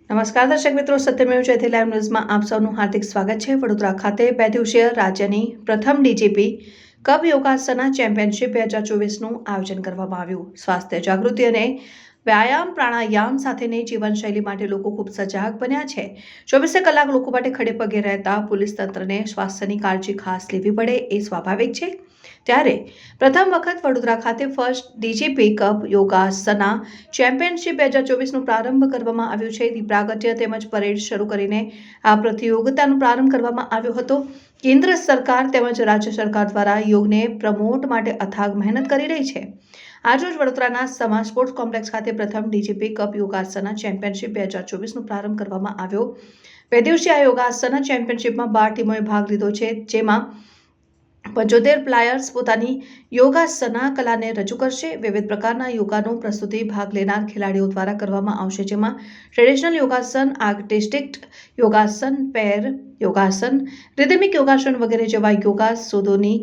નમસ્કાર દર્શક મિત્રો, સત્યમેવ જયતે લાઈવ ન્યૂઝમાં આપ સૌનું હાર્દિક સ્વાગત છે। વડોદરા ખાતે 2 દિવસીય રાજ્યની પ્રથમ ડીજીપી કપ યોગાસના ચેમ્પિયનશિપ 2024નું આયોજન કરવામાં આવ્યું। સ્વાસ્થ્ય જાગૃતિ અને વ્યાયામ પ્રાણાયામ સાથેની જીવનશૈલી માટે લોકો ખૂબ સજાગ બન્યા છે। 24 કલાક લોકો માટે ખડે પગે રહેતા પોલીસ તંત્રને સ્વાસ્થ્યની કાળજી ખાસ લેવી પડે એ સ્વાભાવિક છે। ત્યારે પ્રથમ વખત વડોદરા ખાતે ફર્સ્ટ ડીજીપી કપ યોગાસના ચેમ્પિયનશિપ 2024નો પ્રારંભ કરવામાં આવ્યો છે। દી પ્રાગટ્ય તેમજ પરેડ શરૂ કરીને આ પ્રતિયોગિતાનો પ્રારંભ કરવામાં આવ્યો હતો। કેન્દ્ર સરકાર તેમજ રાજ્ય સરકાર દ્વારા યોગને પ્રમોટ માટે અથાગ મહેનત કરી રહી છે। આજરોજ વડોદરાના સમા સ્પોર્ટ્સ કોમ્પ્લેક્સ ખાતે પ્રથમ ડીજીપી કપ યોગાસના ચેમ્પિયનશિપ 2024નો પ્રારંભ કરવામાં આવ્યો। 2 દિવસીય આ યોગાસના ચેમ્પિયનશિપમાં 12 ટીમોએ ભાગ લીધો છે, જેમાં 75 પ્લેયર્સ પોતાની યોગાસના કલાને રજૂ કરશે। વિવિધ પ્રકારના યોગાનો પ્રસ્તુતિ ભાગ લેનાર ખેલાડીઓ દ્વારા કરવામાં આવશે, જેમાં ટ્રેડિશનલ યોગાસન, આર્ટિસ્ટિક યોગાસન, પેર યોગાસન, રિધમિક યોગાસન વગેરે જેવા યોગાસનોની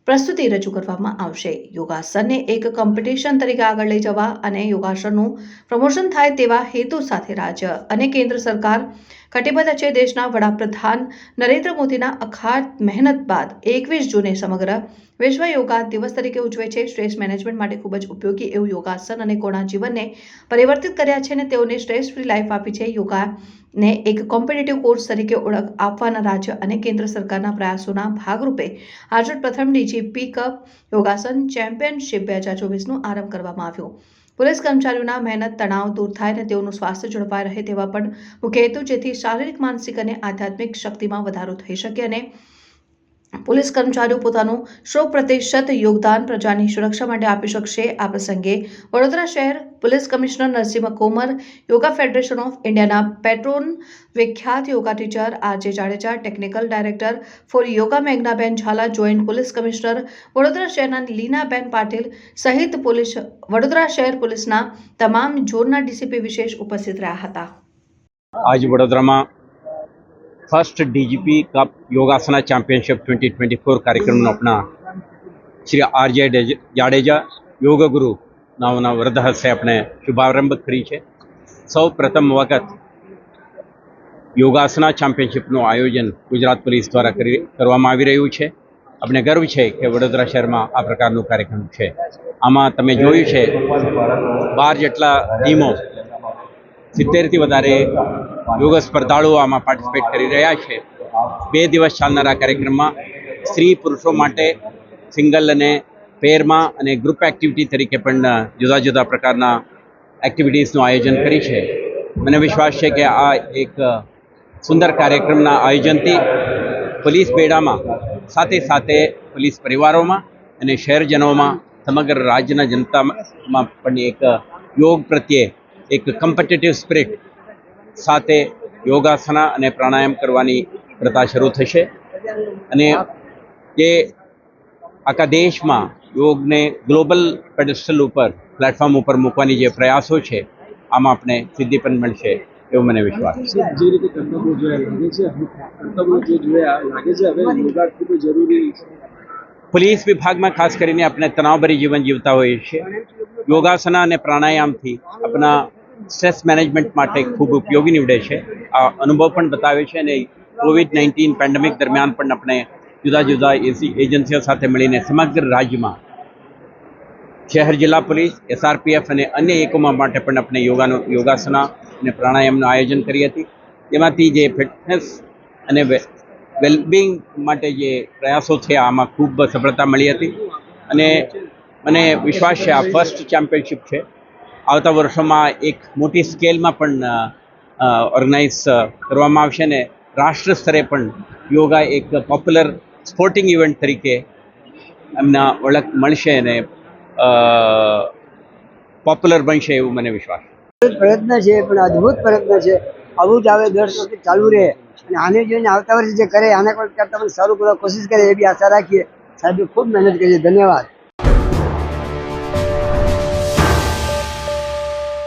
પ્રસ્તુતિ રજૂ કરવામાં આવશે। યોગાસનને એક કોમ્પિટિશન તરીકે આગળ લઈ જવા અને યોગાસનનું પ્રમોશન થાય તેવા હેતુ સાથે રાજ્ય અને કેન્દ્ર સરકાર કટિબદ્ધ છે। દેશના વડાપ્રધાન નરેન્દ્ર મોદીના અખાત મહેનત બાદ 21 જૂને સમગ્ર વિશ્વ યોગા દિવસ તરીકે ઉજવે છે। સ્ટ્રેસ મેનેજમેન્ટ માટે ખૂબ જ ઉપયોગી એવું યોગાસન અનેકોના જીવનને પરિવર્તિત કર્યા છે અને તેઓને સ્ટ્રેસ ફ્રી લાઈફ આપી છે। યોગાને એક કોમ્પિટિટિવ કોર્સ તરીકે ઓળખ આપવાના રાજ્ય અને કેન્દ્ર સરકારના પ્રયાસોના ભાગરૂપે આજે પ્રથમ ડીજીપી કપ યોગાસન ચેમ્પિયનશિપ 2024નો આરંભ કરવામાં આવ્યો। પોલીસ કર્મચારીઓના મહેનત તણાવ દૂર થાય અને તેઓનું સ્વાસ્થ્ય જળવાઈ રહે તેવા પણ મુખ્ય હેતુ, જેથી શારીરિક, માનસિક અને આધ્યાત્મિક શક્તિમાં વધારો થઈ શકે અને પોલીસ કર્મચારીઓ પોતાનું 100% યોગદાન પ્રજાની સુરક્ષા માટે આપી શકશે। આ પ્રસંગે વડોદરા શહેર police commissioner Narsinh Komar, yoga federation of ઇન્ડિયાના પેટ્રોન, વિખ્યાત yoga teacher RJ Jadeja, technical director for yoga Meghnaben Zala, joint police commissioner Vadodara શહેરના લીનાબેન પાટીલ સહિત વડોદરા શહેર પોલીસના તમામ ઝોનના ડીસીપી વિશેષ ઉપસ્થિત રહ્યા હતા। आज वडोदरा में फर्स्ट डीजीपी कप योगासना चैंपियनशिप 2024 कार्यक्रम अपना श्री आरजे जाडेजा योग गुरु नामना वृद्ध हस्ते अपने शुभारंभ करी है। सौ प्रथम वखत योगासना चैंपियनशिप आयोजन गुजरात पुलिस द्वारा करवामां आवी रह्युं छे। अपने गर्व है कि वडोदरा शहर में आ प्रकार कार्यक्रम है। आमां तमे जोयुं छे 12 जेटला टीमों 70 थी वधारे योग स्पर्धाळुओ आमां पार्टिसिपेट करी रह्या छे। 2 दिवस चालनारा कार्यक्रम में स्त्री पुरुषों माटे सिंगल अने पेर में अने ग्रुप एक्टिविटी तरीके पण जुदा जुदा प्रकारना एक्टिविटीज़नुं आयोजन करी छे। मने विश्वास है कि आ एक सुंदर कार्यक्रमना आयोजनथी पोलीस बेडामां साथे साथे पोलीस परिवारोमां अने शहेरजनोमां समग्र राज्यना जनतामां पण एक योग प्रत्ये एक कम्पिटिटिव स्पिरिट साथे योगासना अने प्राणायाम करवानी प्रथा शरू थशे अने जे आखा देश में योग ने ग्लोबल पेडेस्टल पर प्लेटफॉर्म पर मूकवानी जे प्रयासों है आम आपने सिद्धि पण मळशे एवो मने विश्वास छे। जे रीते कर्तव्यो जोया लागे छे, कर्तव्यो जे जोया लागे छे, हवे योगा खूब जरूरी छे। पुलिस विभाग में खास करीने अपने तनावभरी जीवन जीवता होय छे। योगासना अने प्राणायाम थी अपना स्ट्रेस मैनेजमेंट माटे खूब उपयोगी निवडे छे। आ अनुभव पण बतावे छे अने कोविड-19 पेन्डेमिक दरमियान पण अपने जुदा जुदा एजेंसीओ साथे मळीने समग्र राज्य में शहर जिला पुलिस, SRPF अने अन्य एकमों माटे पण अपने योगासना अने प्राणायामनुं आयोजन करी हती। तेमांथी जे फिटनेस अने वेलबींग माटे जे प्रयासों थे आमां खूब सफलता मळी हती अने मने विश्वास है आ फर्स्ट चैम्पियनशिप है। आवता वर्षों में एक मोटी स्केल में पण ऑर्गनाइज करवामां आवशे ने राष्ट्र स्तरे पण योगा एक पॉप्युलर स्पोर्टिंग इवेंट तरीके एमना ओळख मळशे ने पॉप्युलर बनशे एवुं मने विश्वास प्रयत्न है, पण अद्भुत प्रयत्न है। आવું જ આવે 10 વર્ષથી ચાલુ રહે અને આને જોઈને આવતા વર્ષે જે કરે આના કરતાં પણ સારું કરવા કોશિશ કરે એવી આશા રાખીએ। સાહેબે ખૂબ મહેનત કરી છે। ધન્યવાદ।